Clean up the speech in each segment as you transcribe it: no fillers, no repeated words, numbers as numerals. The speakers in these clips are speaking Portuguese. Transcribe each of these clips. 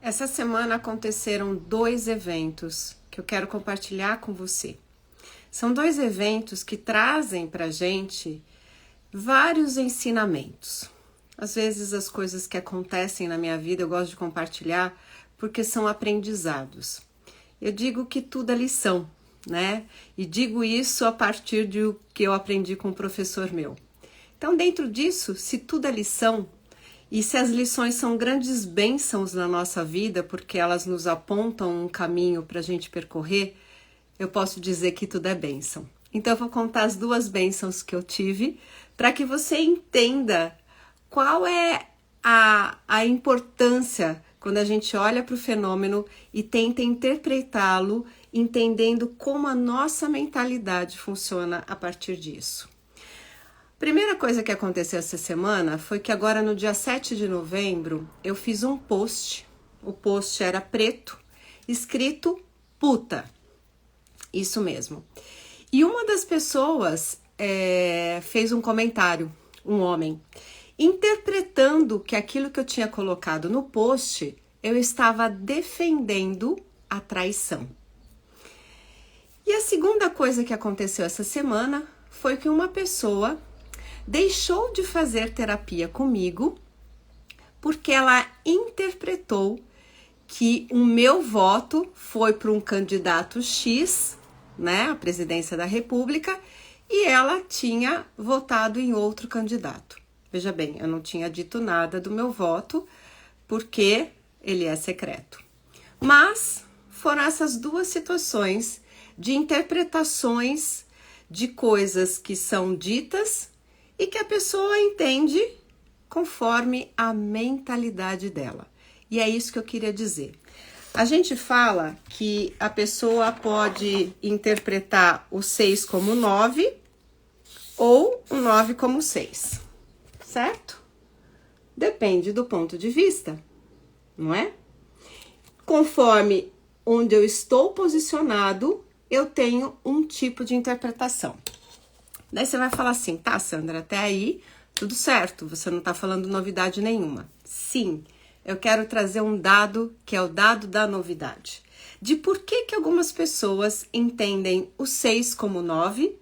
Essa semana aconteceram 2 eventos que eu quero compartilhar com você. São 2 eventos que trazem pra gente vários ensinamentos. Às vezes as coisas que acontecem na minha vida eu gosto de compartilhar porque são aprendizados. Eu digo que tudo é lição, né? E digo isso a partir do que eu aprendi com um professor meu. Então, dentro disso, se tudo é lição, e se as lições são grandes bênçãos na nossa vida, porque elas nos apontam um caminho para a gente percorrer, eu posso dizer que tudo é bênção. Então eu vou contar as 2 bênçãos que eu tive, para que você entenda qual é a importância quando a gente olha para o fenômeno e tenta interpretá-lo, entendendo como a nossa mentalidade funciona a partir disso. Primeira coisa que aconteceu essa semana foi que agora no dia 7 de novembro eu fiz um post. O post era preto, escrito puta. Isso mesmo. E uma das pessoas fez um comentário, um homem, interpretando que aquilo que eu tinha colocado no post, eu estava defendendo a traição. E a segunda coisa que aconteceu essa semana foi que uma pessoa deixou de fazer terapia comigo porque ela interpretou que o meu voto foi para um candidato X, né, à presidência da República, e ela tinha votado em outro candidato. Veja bem, eu não tinha dito nada do meu voto porque ele é secreto. Mas foram essas 2 situações de interpretações de coisas que são ditas e que a pessoa entende conforme a mentalidade dela. E é isso que eu queria dizer. A gente fala que a pessoa pode interpretar o 6 como 9 ou o 9 como 6, certo? Depende do ponto de vista, não é? Conforme onde eu estou posicionado, eu tenho um tipo de interpretação. Daí você vai falar assim, tá, Sandra, até aí tudo certo, você não tá falando novidade nenhuma. Sim, eu quero trazer um dado que é o dado da novidade. De por que algumas pessoas entendem o 6 como 9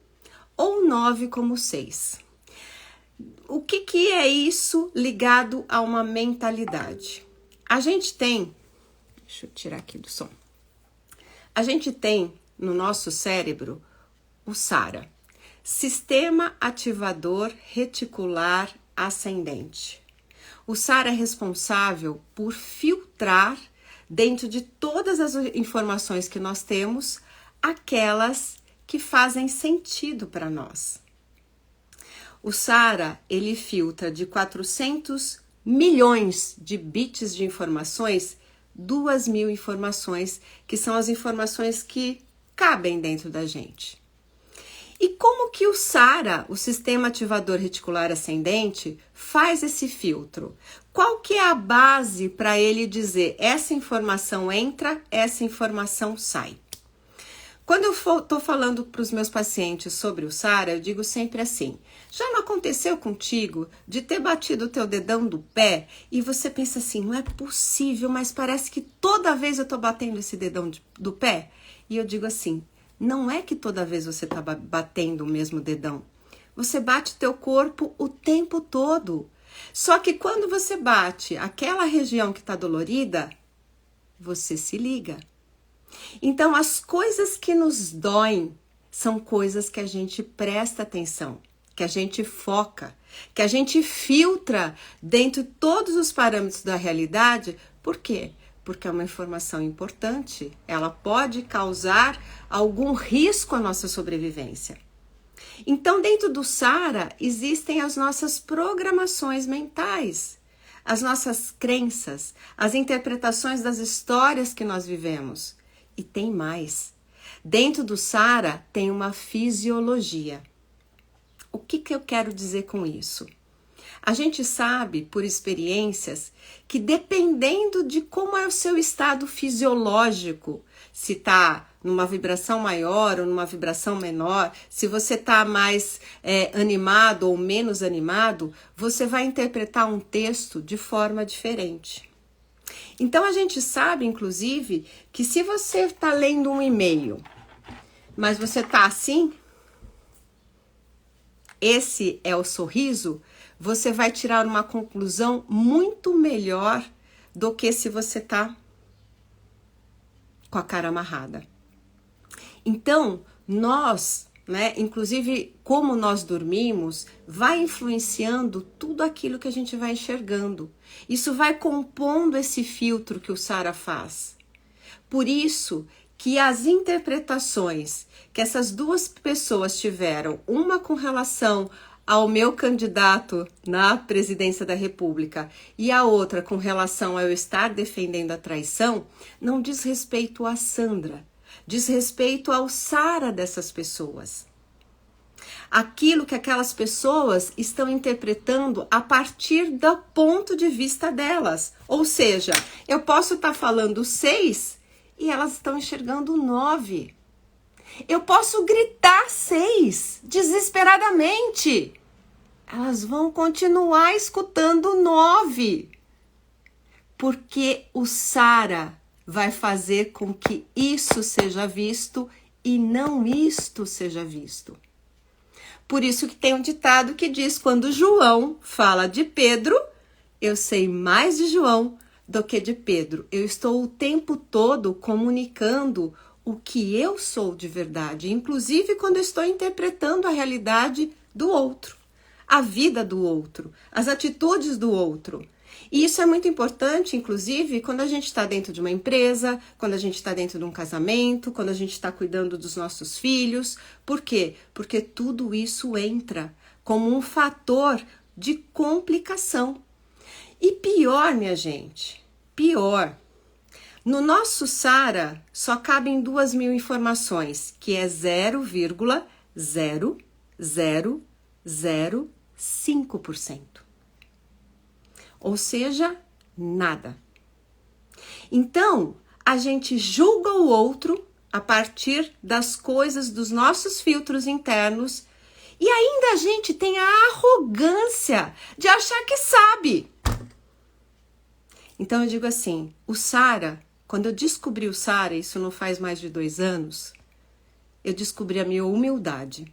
ou 9 como 6. O que é isso ligado a uma mentalidade? A gente tem, deixa eu tirar aqui do som. A gente tem no nosso cérebro o SARA. Sistema Ativador Reticular Ascendente. O SARA é responsável por filtrar, dentro de todas as informações que nós temos, aquelas que fazem sentido para nós. O SARA, ele filtra de 400 milhões de bits de informações, 2.000 informações, que são as informações que cabem dentro da gente. E como que o SARA, o Sistema Ativador Reticular Ascendente, faz esse filtro? Qual que é a base para ele dizer essa informação entra, essa informação sai? Quando eu estou falando para os meus pacientes sobre o SARA, eu digo sempre assim, já não aconteceu contigo de ter batido o teu dedão do pé e você pensa assim, não é possível, mas parece que toda vez eu estou batendo esse dedão do pé? E eu digo assim, não é que toda vez você está batendo o mesmo dedão. Você bate teu corpo o tempo todo. Só que quando você bate aquela região que está dolorida, você se liga. Então, as coisas que nos doem são coisas que a gente presta atenção, que a gente foca, que a gente filtra dentro de todos os parâmetros da realidade. Por quê? Porque é uma informação importante, ela pode causar algum risco à nossa sobrevivência. Então, dentro do SARA, existem as nossas programações mentais, as nossas crenças, as interpretações das histórias que nós vivemos. E tem mais. Dentro do SARA tem uma fisiologia. O que eu quero dizer com isso? A gente sabe, por experiências, que dependendo de como é o seu estado fisiológico, se está numa vibração maior ou numa vibração menor, se você está mais animado ou menos animado, você vai interpretar um texto de forma diferente. Então a gente sabe, inclusive, que se você está lendo um e-mail, mas você está assim, esse é o sorriso, você vai tirar uma conclusão muito melhor do que se você está com a cara amarrada. Então, nós, né, inclusive como nós dormimos, vai influenciando tudo aquilo que a gente vai enxergando. Isso vai compondo esse filtro que o Sara faz. Por isso que as interpretações que essas duas pessoas tiveram, uma com relação ao meu candidato na presidência da República e a outra com relação a eu estar defendendo a traição, não diz respeito a Sandra, diz respeito ao Sara dessas pessoas. Aquilo que aquelas pessoas estão interpretando a partir do ponto de vista delas. Ou seja, eu posso estar falando 6 e elas estão enxergando 9. Eu posso gritar 6 desesperadamente. Elas vão continuar escutando 9. Porque o Sara vai fazer com que isso seja visto e não isto seja visto. Por isso que tem um ditado que diz, quando João fala de Pedro, eu sei mais de João do que de Pedro. Eu estou o tempo todo comunicando o que eu sou de verdade, inclusive quando eu estou interpretando a realidade do outro, a vida do outro, as atitudes do outro. E isso é muito importante, inclusive, quando a gente está dentro de uma empresa, quando a gente está dentro de um casamento, quando a gente está cuidando dos nossos filhos. Por quê? Porque tudo isso entra como um fator de complicação. E pior, minha gente, pior. No nosso Sara, só cabem 2.000 informações, que é 0,0005%. Ou seja, nada. Então, a gente julga o outro a partir das coisas dos nossos filtros internos e ainda a gente tem a arrogância de achar que sabe. Então eu digo assim, o Sara, quando eu descobri o Sara, isso não faz mais de 2 anos, eu descobri a minha humildade.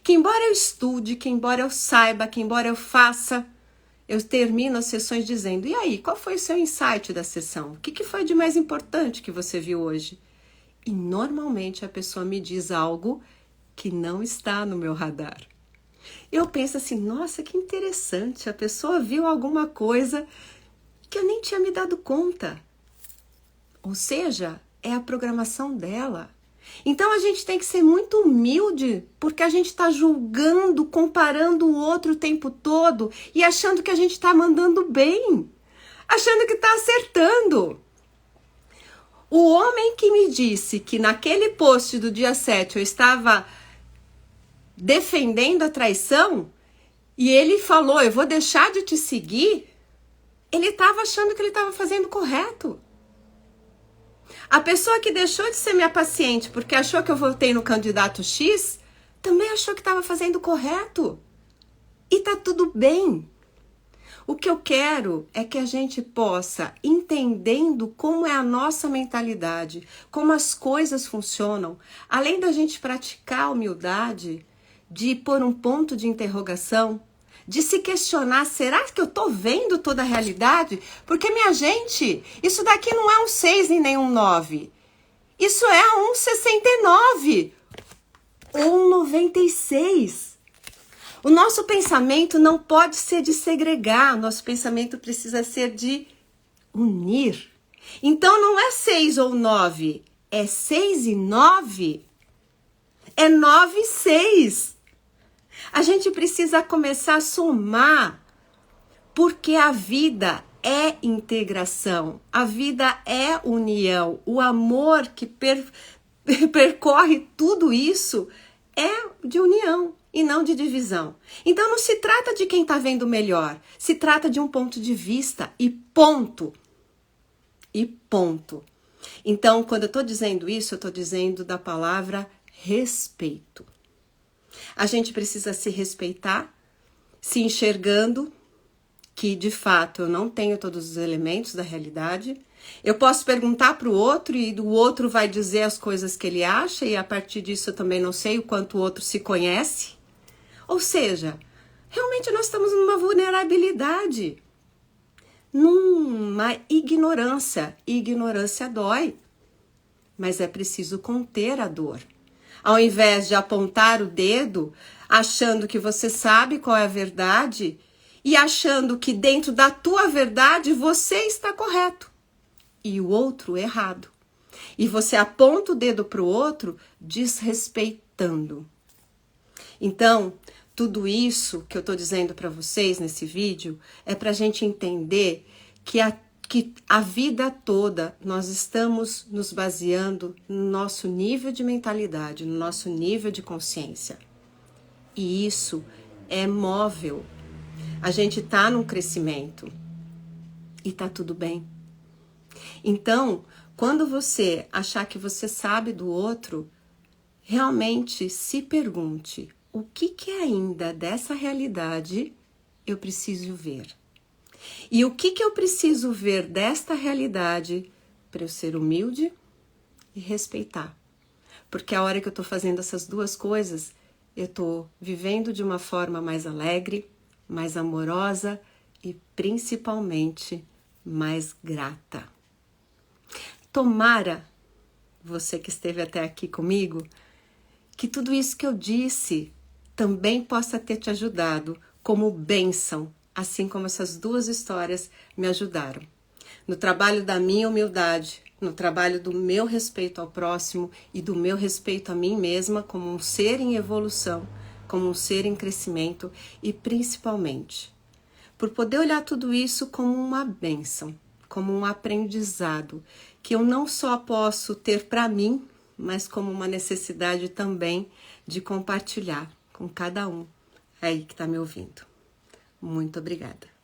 Que embora eu estude, que embora eu saiba, que embora eu faça, eu termino as sessões dizendo, e aí, qual foi o seu insight da sessão? O que foi de mais importante que você viu hoje? E normalmente a pessoa me diz algo que não está no meu radar. Eu penso assim, nossa, que interessante, a pessoa viu alguma coisa que eu nem tinha me dado conta. Ou seja, é a programação dela. Então a gente tem que ser muito humilde, porque a gente está julgando, comparando o outro o tempo todo e achando que a gente está mandando bem, achando que está acertando. O homem que me disse que naquele post do dia 7 eu estava defendendo a traição e ele falou, eu vou deixar de te seguir, ele estava achando que ele estava fazendo correto. A pessoa que deixou de ser minha paciente porque achou que eu votei no candidato X, também achou que estava fazendo correto. E tá tudo bem. O que eu quero é que a gente possa, entendendo como é a nossa mentalidade, como as coisas funcionam, além da gente praticar a humildade, de pôr um ponto de interrogação, de se questionar, será que eu tô vendo toda a realidade? Porque, minha gente, isso daqui não é um 6 e nem um 9. Isso é um 69 ou um 96. O nosso pensamento não pode ser de segregar, o nosso pensamento precisa ser de unir. Então, não é 6 ou 9, é 6 e 9, é 9 e 6. A gente precisa começar a somar, porque a vida é integração, a vida é união, o amor que percorre tudo isso é de união e não de divisão. Então não se trata de quem está vendo melhor, se trata de um ponto de vista e ponto. E ponto. Então, quando eu estou dizendo isso, eu estou dizendo da palavra respeito. A gente precisa se respeitar, se enxergando que de fato eu não tenho todos os elementos da realidade. Eu posso perguntar para o outro e o outro vai dizer as coisas que ele acha, e a partir disso eu também não sei o quanto o outro se conhece. Ou seja, realmente nós estamos numa vulnerabilidade, numa ignorância. Ignorância dói, mas é preciso conter a dor. Ao invés de apontar o dedo, achando que você sabe qual é a verdade e achando que dentro da tua verdade você está correto e o outro errado. E você aponta o dedo para o outro desrespeitando. Então, tudo isso que eu estou dizendo para vocês nesse vídeo é para a gente entender que a vida toda nós estamos nos baseando no nosso nível de mentalidade, no nosso nível de consciência. E isso é móvel. A gente está num crescimento e tá tudo bem. Então, quando você achar que você sabe do outro, realmente se pergunte: o que ainda dessa realidade eu preciso ver? E o que eu preciso ver desta realidade para eu ser humilde e respeitar? Porque a hora que eu estou fazendo essas duas coisas, eu estou vivendo de uma forma mais alegre, mais amorosa e principalmente mais grata. Tomara, você que esteve até aqui comigo, que tudo isso que eu disse também possa ter te ajudado como bênção, assim como essas duas histórias me ajudaram. No trabalho da minha humildade, no trabalho do meu respeito ao próximo e do meu respeito a mim mesma como um ser em evolução, como um ser em crescimento e principalmente por poder olhar tudo isso como uma bênção, como um aprendizado que eu não só posso ter para mim, mas como uma necessidade também de compartilhar com cada um aí que está me ouvindo. Muito obrigada.